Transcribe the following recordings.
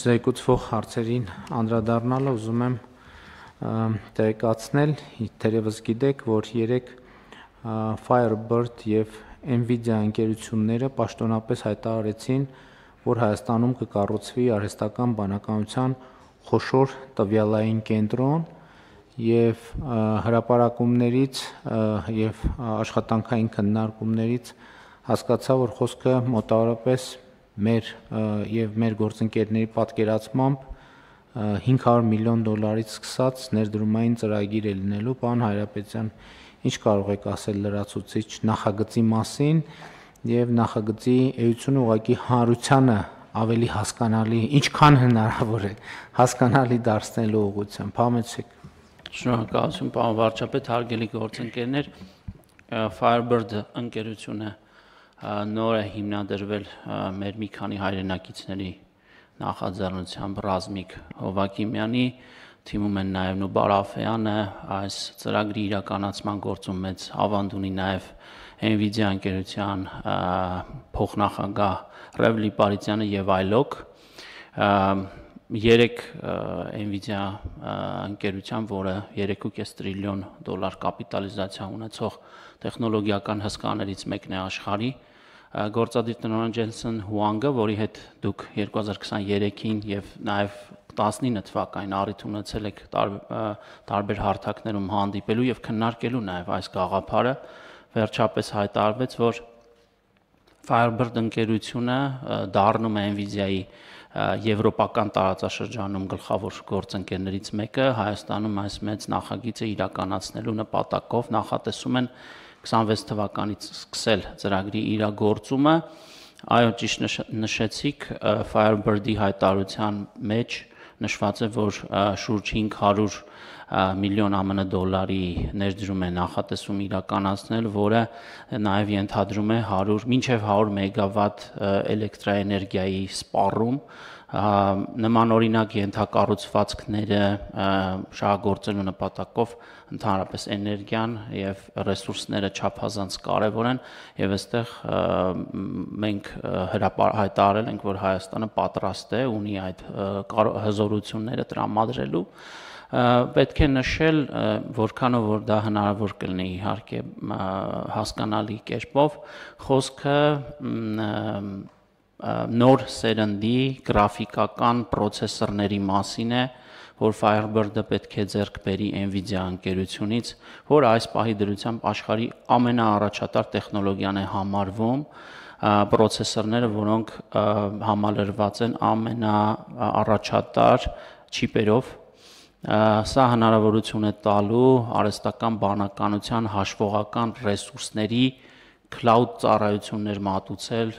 զեկուցվող հարցերին անդրադառնալը ուզում եմ տեղեկացնել, թերևս գիտեք, որ երեք Firebird և Nvidia ընկերությունները պաշտոնապես հայտարարեցին, որ Հայաստանում կկառուցվի արհեստական բանականության խոշոր տվյալային կենտրոն և հրապարակումներից և աշխատանքային քննարկումներից հասկացա, որ խոսքը մոտավորապես մեր գործընկերների պատկերացմամբ $500 միլիոն սկսած ներդրումային ծրագիր է լինելու, պարոն Հայրապետյան, ինչ կարող եք ասել լրացուցիչ նախագծի մասին և նախագծի էությունը ուղղակի հանրությանը ավելի հասկանալի, ինչքան հնարավոր է հասկանալի դարձնելու ուղղությամբ, համեցեք։ Շնորհակալություն, պարոն վարչապետ, հարգելի գործընկերներ, Firebird ընկերությունը նոր է հիմնադրվել մեր մի քանի հայրենակիցների նախաձեռնությամբ Ռազմիկ Հովակիմյանի, թիմում են նաև Նուբար Աֆեյանը, այս ծրագրի իրականացման գործում մեծ ավանդ ունի նաև Nvidia ընկերության փոխնախագահ Ռևլի Պարիսյանը և այլոք, երեք Nvidia ընկերության, որը $3.5 տրիլիոն կապիտալիզացիա ունեցող տեխնոլոգիական հսկաներից մեկն է աշխարհի, գործադիր տնօրեն Ջենսեն Հուանգը, որի հետ դուք 2023-ին և նաև 19 թվականին առիթ ունեցել եք տարբեր հարթակներում հանդիպելու և քննարկելու նաև այս գաղափարը, վերջապես հայտարարվեց, որ Firebird ընկերությունը դառնում է Nvidia-ի եվրոպական տարածաշրջանում գլխավոր գործընկերներից մեկը, Հայաստանում այս մեծ նախագիծը իրականացնելու նպատակով նախատեսում են 26 թվականից սկսել ծրագրի իրագործումը, այո, ճիշտ նշեցիք, Firebird-ի հայտարարության մեջ նշված է, որ շուրջ $500 միլիոն ԱՄՆ ներդրում է նախատեսում իրականացնել, որը նաև ենթադրում է մինչև 100 մեգավատ էլեկտրաէներգիայի սպառում, նմանօրինակ ենթակառուցվածքները շահագործելու նպատակով ընդհանրապես էներգիան և ռեսուրսները չափազանց կարևոր են և այստեղ մենք հայտարարել ենք, որ Հայաստանը պատրաստ է, ունի այդ հզորությունները տրամադրելու, պետք է նշել, որքանով որ դա հնարավոր կլինի իհարկե հասկանալի կերպով, խոսքը նոր սերնդի գրաֆիկական պրոցեսորների մասին է, որ Firebird-ը պետք է ձեռք բերի Nvidia ընկերությունից, որ այս պահի դրությամբ աշխարհի ամենաառաջատար տեխնոլոգիան է համարվում, պրոցեսորները, որոնք համալրված են ամենաառաջատար չիպերով, սա հնարավորություն է տալու արհեստական բանականության հաշվողական ռեսուրսների cloud ծառայություններ մատուցել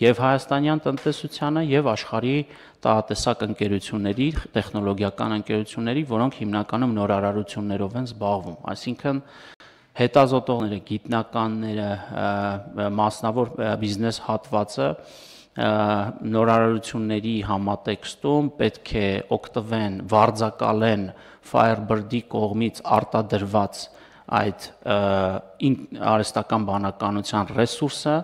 և հայաստանյան տնտեսությանը և աշխարհի տարատեսակ ընկերությունների, տեխնոլոգիական ընկերությունների, որոնք հիմնականում նորարարություններով են զբաղվում, այսինքն հետազոտողները, գիտնականները, մասնավոր բիզնես հատվածը նորարարությունների համատեքստում պետք է օգտվեն, վարձակալեն Firebird-ի կողմից արտադրված այդ արհեստական բանականության ռեսուրսը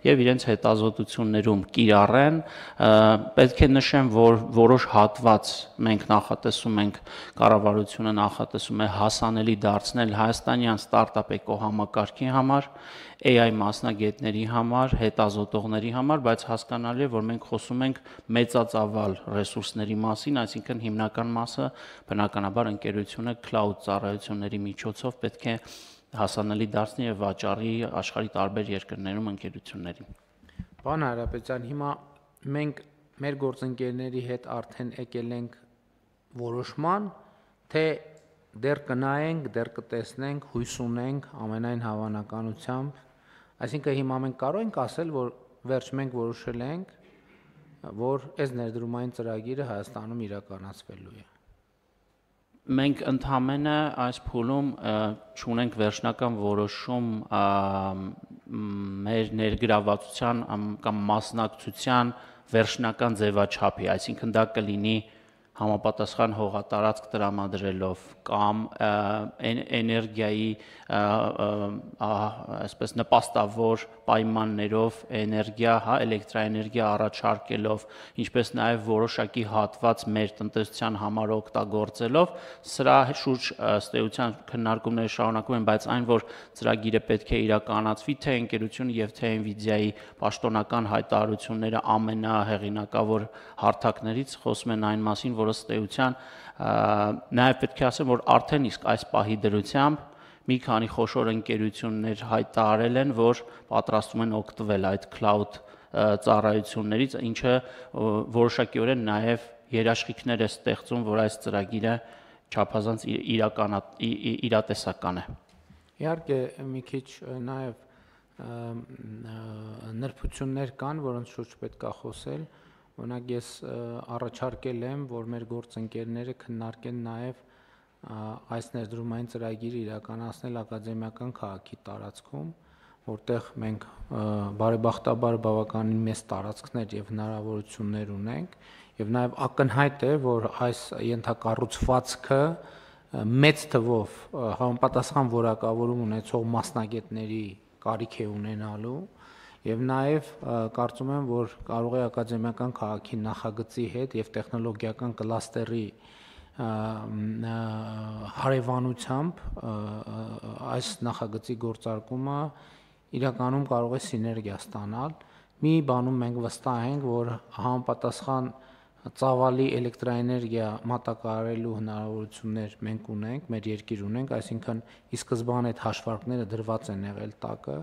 և իրենց հետազոտություններում կիրառեն, պետք է նշեմ, որ որոշ հատված մենք նախատեսում ենք, կառավարությունը նախատեսում է հասանելի դարձնել հայաստանյան ստարտափ էկոհամակարգի համար, AI մասնագետների համար, հետազոտողների համար, բայց հասկանալի է, որ մենք խոսում ենք մեծածավալ ռեսուրսների մասին, այսինքն հիմնական մասը բնականաբար ընկերությունը cloud ծառայությունների միջոցով պետք է հասանելի դարձնի և վաճառի աշխարհի տարբեր երկրներում ընկերություններին։ Պարոն Հայրապետյան, հիմա մենք մեր գործընկերների հետ արդեն եկել ենք որոշման, թե դեռ կնայենք, դեռ կտեսնենք, հույս ունենք ամենայն հավանականությամբ, այսինքն հիմա մենք կարող ենք ասել, որ վերջ մենք որոշել ենք, որ այս ներդրումային ծրագիրը Հայաստանում իրականացվելու է։ Մենք ընդհանրապես այս փուլում չունենք վերջնական որոշում մեր ներգրավվածության կամ մասնակցության վերջնական ձևաչափի, այսինքն դա կլինի համապատասխան հողատարածք տրամադրելով կամ էներգիայի այսպես նպաստավոր պայմաններով էներգիա, էլեկտրաէներգիա առաջարկելով, ինչպես նաև որոշակի հատված մեր տնտեսության համար օգտագործելով, սրա շուրջ ըստ էության քննարկումները շարունակվում են, բայց այն, որ ծրագիրը պետք է իրականացվի, թե ընկերությունը եւ թե Nvidia-ի պաշտոնական հայտարարությունները ամենահեղինակավոր հարթակներից խոսում են այն մասին, որ ըստ էության նաև պետք է ասեմ, որ արդեն իսկ այս պահի դրությամբ մի քանի խոշոր ընկերություններ հայտարարել են, որ պատրաստվում են օգտվել այդ cloud ծառայություններից, ինչը որոշակիորեն նաև երաշխիքներ է ստեղծում, որ այս ծրագիրը չափազանց իրատեսական է։ Իհարկե մի քիչ նաև նրբություններ կան, որոնց շուրջ պետք է խոսել, օրինակ ես առաջարկել եմ, որ մեր գործընկերները քննարկեն նաև այս ներդրումային ծրագիրը իրականացնել ակադեմիական քաղաքի տարածքում, որտեղ մենք բարեբախտաբար բավականին մեծ տարածքներ եւ հնարավորություններ ունենք, եւ նաև ակնհայտ է, որ այս ենթակառուցվածքը մեծ թվով համապատասխան որակավորում ունեցող մասնագետների կարիք է ունենալու եւ նաեւ կարծում եմ, որ կարող է ակադեմիական քաղաքի նախագծի հետ եւ տեխնոլոգիական կլաստերի հարևանությամբ այս նախագծի գործարկումը իրականում կարող է սիներգիա ստանալ։ Մի բանում մենք վստահ ենք, որ համապատասխան ծավալի էլեկտրաէներգիա մատակարարելու հնարավորություններ մենք ունենք, մեր երկիր ունենք, այսինքն ի սկզբանե այդ հաշվարկները դրված են եղել տակը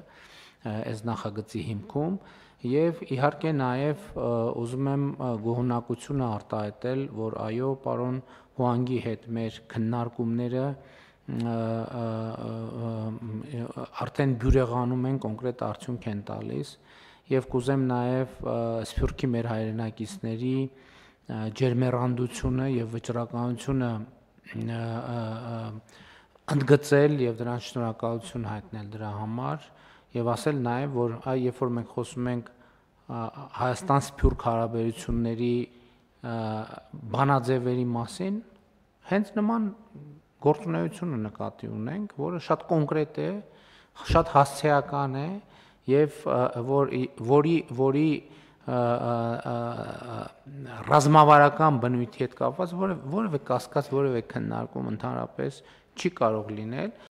այս նախագծի հիմքում եւ իհարկե նաեւ ուզում եմ գոհունակությունը արտահայտել, որ այո, պարոն Հուանգի հետ մեր քննարկումները արդեն բյուրեղանում են, կոնկրետ արդյունք են տալիս եւ կուզեմ նաեւ Սփյուռքի մեր հայրենակիցների ջերմեռանդությունը եւ վճռականությունը ընդգծել եւ դրան շնորհակալություն հայտնել դրա համար եւ ասել նաեւ, որ երբ որ մենք խոսում ենք Հայաստան-Սփյուռք հարաբերությունների բանաձևերի մասին, հենց նման գործունեությունը նկատի ունենք, որը շատ կոնկրետ է, շատ հասցեական է եւ որի ռազմավարական բնույթի հետ կապված որևէ կասկած, որևէ քննարկում ընդհանրապես չի կարող լինել